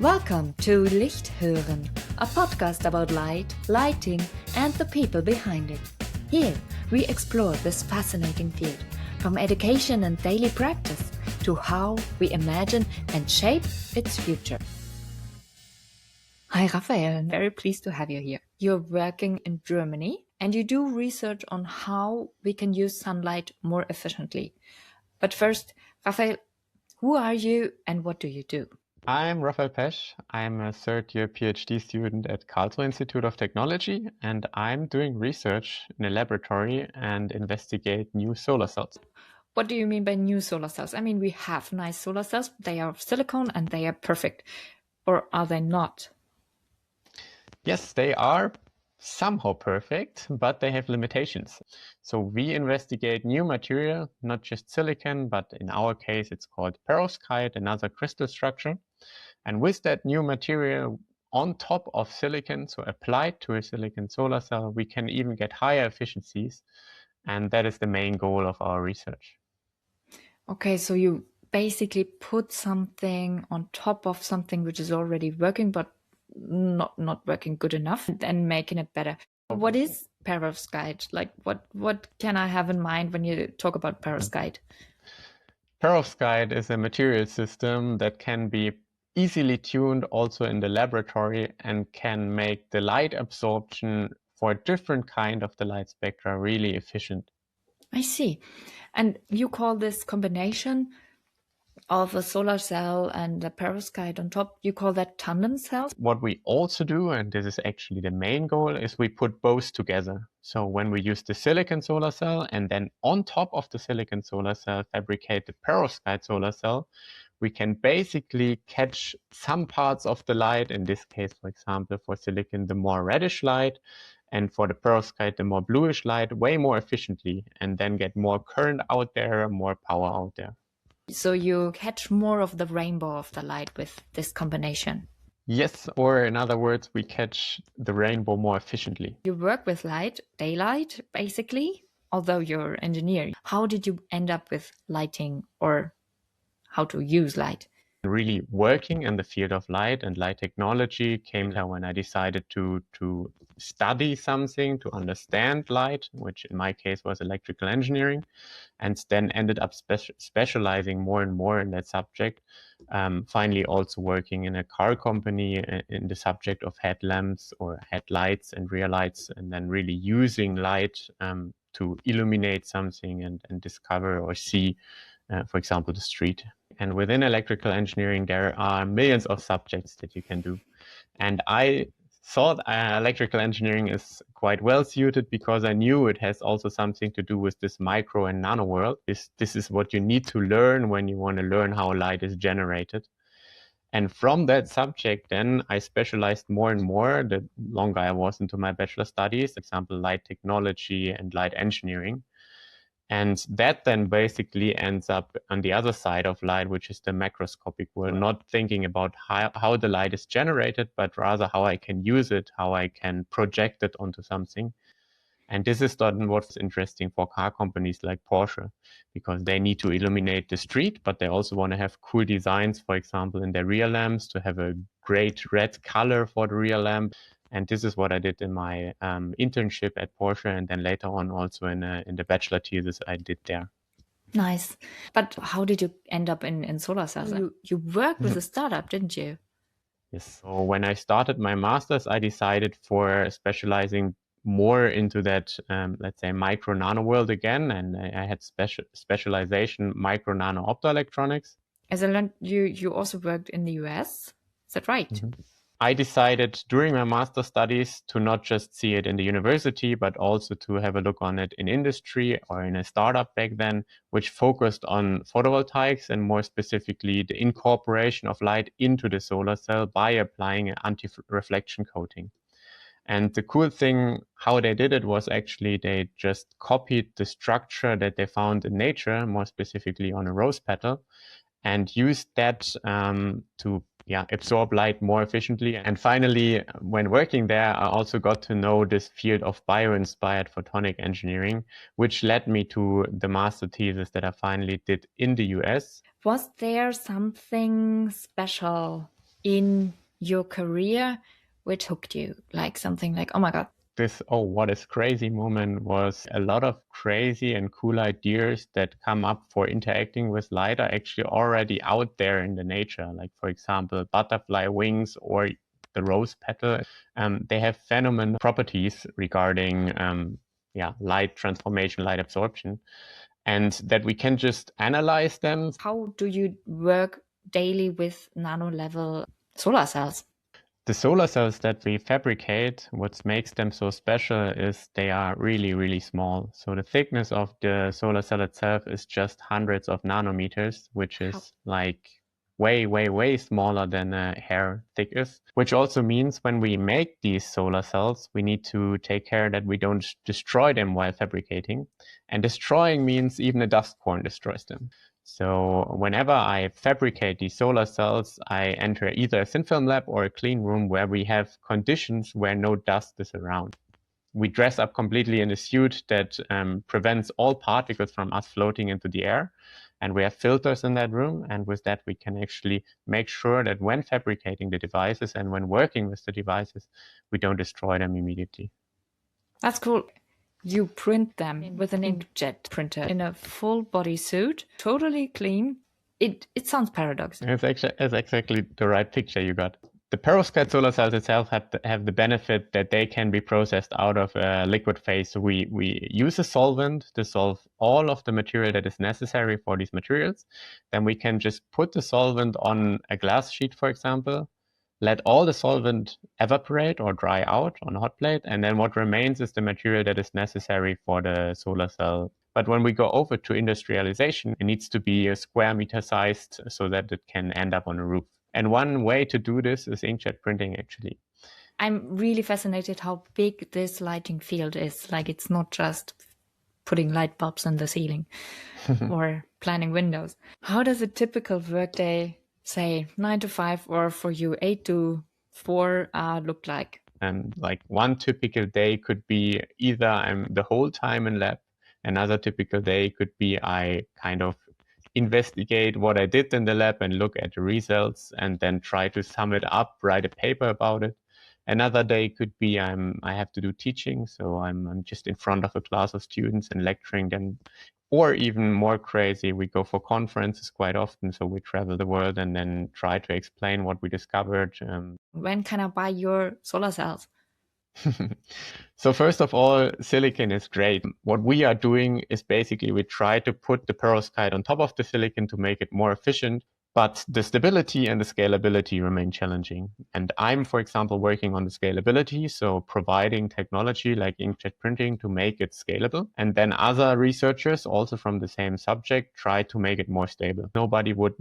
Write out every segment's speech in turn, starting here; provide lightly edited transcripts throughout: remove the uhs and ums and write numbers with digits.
Welcome to Licht, Hören, a podcast about light, lighting, and the people behind it. Here, we explore this fascinating field, from education and daily practice to how we imagine and shape its future. Hi, Raphael. I'm very pleased to have you here. You're working in Germany and you do research on how we can use sunlight more efficiently. But first, Raphael, who are you and what do you do? I'm Raphael Pesch. I'm a third-year PhD student at Karlsruhe Institute of Technology, and I'm doing research in a laboratory and investigate new solar cells. What do you mean by new solar cells? I mean, we have nice solar cells. They are of silicon and they are perfect. Or are they not? Yes, they are somehow perfect, but they have limitations. So we investigate new material, not just silicon, but in our case, it's called perovskite, another crystal structure. And with that new material on top of silicon, so applied to a silicon solar cell, we can even get higher efficiencies. And that is the main goal of our research. Okay, so you basically put something on top of something which is already working, but not working good enough, and making it better. What is perovskite? Like, what can I have in mind when you talk about perovskite? Perovskite is a material system that can be easily tuned also in the laboratory and can make the light absorption for a different kind of the light spectra really efficient. I see. And you call this combination of a solar cell and a perovskite on top, you call that tandem cells? What we also do, and this is actually the main goal, is we put both together. So when we use the silicon solar cell and then on top of the silicon solar cell fabricate the perovskite solar cell, we can basically catch some parts of the light, in this case, for example, for silicon, the more reddish light, and for the perovskite, the more bluish light, way more efficiently, and then get more current out there, more power out there. So you catch more of the rainbow of the light with this combination. Yes, or in other words, we catch the rainbow more efficiently. You work with light, daylight, basically, although you're an engineer. How did you end up with lighting or how to use light? Really working in the field of light and light technology came when I decided to study something, to understand light, which in my case was electrical engineering, and then ended up specializing more and more in that subject. Finally, also working in a car company in the subject of headlamps or headlights and rear lights, and then really using light to illuminate something and discover or see, for example, the street. And within electrical engineering, there are millions of subjects that you can do. And I thought electrical engineering is quite well suited because I knew it has also something to do with this micro and nano world. This is what you need to learn when you want to learn how light is generated. And from that subject, then I specialized more and more the longer I was into my bachelor studies, for example, light technology and light engineering. And that then basically ends up on the other side of light, which is the macroscopic world, not thinking about how the light is generated, but rather how I can use it, how I can project it onto something. And this is then what's interesting for car companies like Porsche, because they need to illuminate the street, but they also want to have cool designs, for example, in their rear lamps, to have a great red color for the rear lamp. And this is what I did in my internship at Porsche, and then later on also in the bachelor thesis I did there. Nice. But how did you end up in solar cells? You worked with a startup, didn't you? Yes. So when I started my master's, I decided for specializing more into that, let's say, micro nano world again. And I had specialization micro nano optoelectronics. As I learned, you also worked in the US. Is that right? Mm-hmm. I decided during my master studies to not just see it in the university, but also to have a look on it in industry or in a startup back then, which focused on photovoltaics and more specifically the incorporation of light into the solar cell by applying an anti-reflection coating. And the cool thing how they did it was actually they just copied the structure that they found in nature, more specifically on a rose petal, and used that to absorb light more efficiently. And finally, when working there, I also got to know this field of bio-inspired photonic engineering, which led me to the master thesis that I finally did in the US. Was there something special in your career which hooked you? Like something like, oh my God. This, oh, what is crazy moment was a lot of crazy and cool ideas that come up for interacting with light are actually already out there in the nature. Like, for example, butterfly wings or the rose petal. They have phenomenal properties regarding light transformation, light absorption, and that we can just analyze them. How do you work daily with nano level solar cells? The solar cells that we fabricate, what makes them so special is they are really, really small. So the thickness of the solar cell itself is just hundreds of nanometers, which is like way, way, way smaller than a hair thick is. Which also means when we make these solar cells, we need to take care that we don't destroy them while fabricating. And destroying means even a dust storm destroys them. So whenever I fabricate these solar cells, I enter either a thin film lab or a clean room where we have conditions where no dust is around. We dress up completely in a suit that prevents all particles from us floating into the air. And we have filters in that room. And with that, we can actually make sure that when fabricating the devices and when working with the devices, we don't destroy them immediately. That's cool. You print them with an inkjet printer in a full body suit, totally clean. It sounds paradoxical. It's exactly the right picture you got. The perovskite solar cells itself have the benefit that they can be processed out of a liquid phase. So we use a solvent to dissolve all of the material that is necessary for these materials. Then we can just put the solvent on a glass sheet, for example, let all the solvent evaporate or dry out on a hot plate, and then what remains is the material that is necessary for the solar cell. But when we go over to industrialization, it needs to be a square meter sized so that it can end up on a roof. And one way to do this is inkjet printing, actually. I'm really fascinated how big this lighting field is. Like, it's not just putting light bulbs in the ceiling or planning windows. How does a typical workday, say 9 to 5, or for you 8 to 4, look like? And like one typical day could be either I'm the whole time in lab. Another typical day could be I kind of investigate what I did in the lab and look at the results and then try to sum it up, write a paper about it. Another day could be I have to do teaching, so I'm just in front of a class of students and lecturing them. Or even more crazy, we go for conferences quite often, so we travel the world and then try to explain what we discovered. When can I buy your solar cells? So first of all, silicon is great. What we are doing is basically we try to put the perovskite on top of the silicon to make it more efficient, but the stability and the scalability remain challenging. And I'm, for example, working on the scalability, so providing technology like inkjet printing to make it scalable. And then other researchers, also from the same subject, try to make it more stable. Nobody would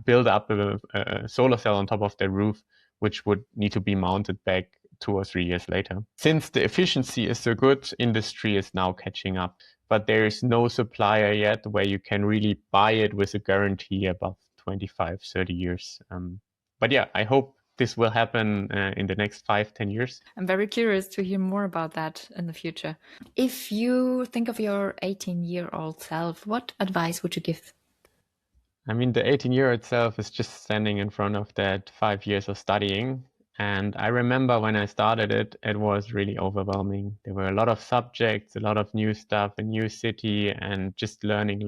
build up a solar cell on top of their roof, which would need to be mounted back 2 or 3 years later. Since the efficiency is so good, industry is now catching up, but there is no supplier yet where you can really buy it with a guarantee above 25, 30 years. But yeah, I hope this will happen in the next 5-10 years. I'm very curious to hear more about that in the future. If you think of your 18-year-old self, what advice would you give? I mean, the 18-year itself is just standing in front of that 5 years of studying. And I remember when I started it, it was really overwhelming. There were a lot of subjects, a lot of new stuff, a new city, and just learning.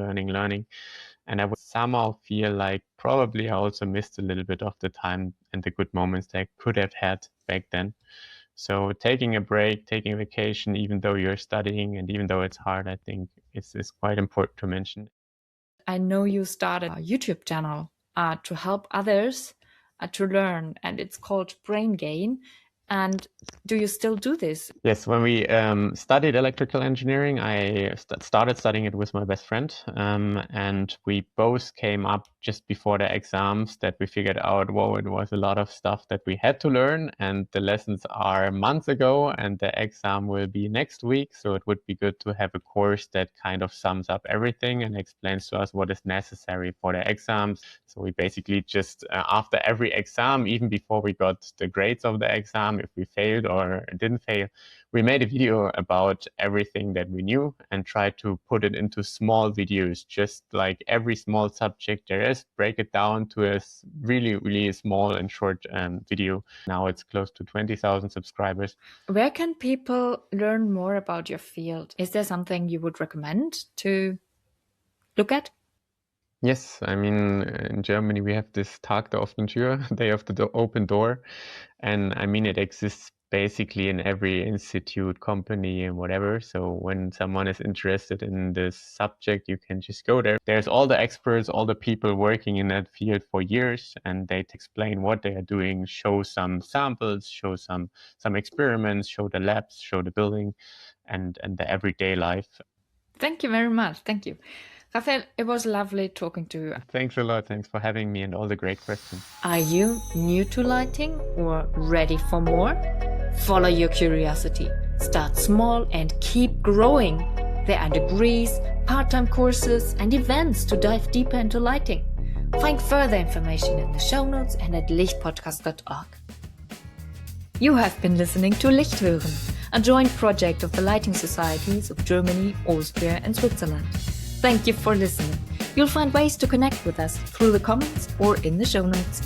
And I would somehow feel like probably I also missed a little bit of the time and the good moments that I could have had back then. So taking a break, taking a vacation, even though you're studying and even though it's hard, I think it's quite important to mention. I know you started a YouTube channel to help others to learn, and it's called Brain Gain. And do you still do this? Yes, when we studied electrical engineering, I started studying it with my best friend. And we both came up just before the exams that we figured out, whoa, it was a lot of stuff that we had to learn. And the lessons are months ago, and the exam will be next week. So it would be good to have a course that kind of sums up everything and explains to us what is necessary for the exams. So we basically just, after every exam, even before we got the grades of the exam, if we failed or didn't fail, we made a video about everything that we knew and tried to put it into small videos, just like every small subject there just break it down to a really, really small and short video. Now it's close to 20,000 subscribers. Where can people learn more about your field? Is there something you would recommend to look at? Yes, I mean, in Germany we have this Tag der offenen Tür, Day of the Open Door, and I mean it exists basically in every institute, company, and whatever. So when someone is interested in this subject, you can just go there. There's all the experts, all the people working in that field for years, and they explain what they are doing, show some samples, show some experiments, show the labs, show the building, and the everyday life. Thank you very much. Thank you. Raphael, it was lovely talking to you. Thanks a lot. Thanks for having me and all the great questions. Are you new to lighting or ready for more? Follow your curiosity. Start small and keep growing. There are degrees, part-time courses, and events to dive deeper into lighting. Find further information in the show notes and at lichtpodcast.org. You have been listening to Licht, Hören, a joint project of the lighting societies of Germany, Austria, and Switzerland. Thank you for listening. You'll find ways to connect with us through the comments or in the show notes.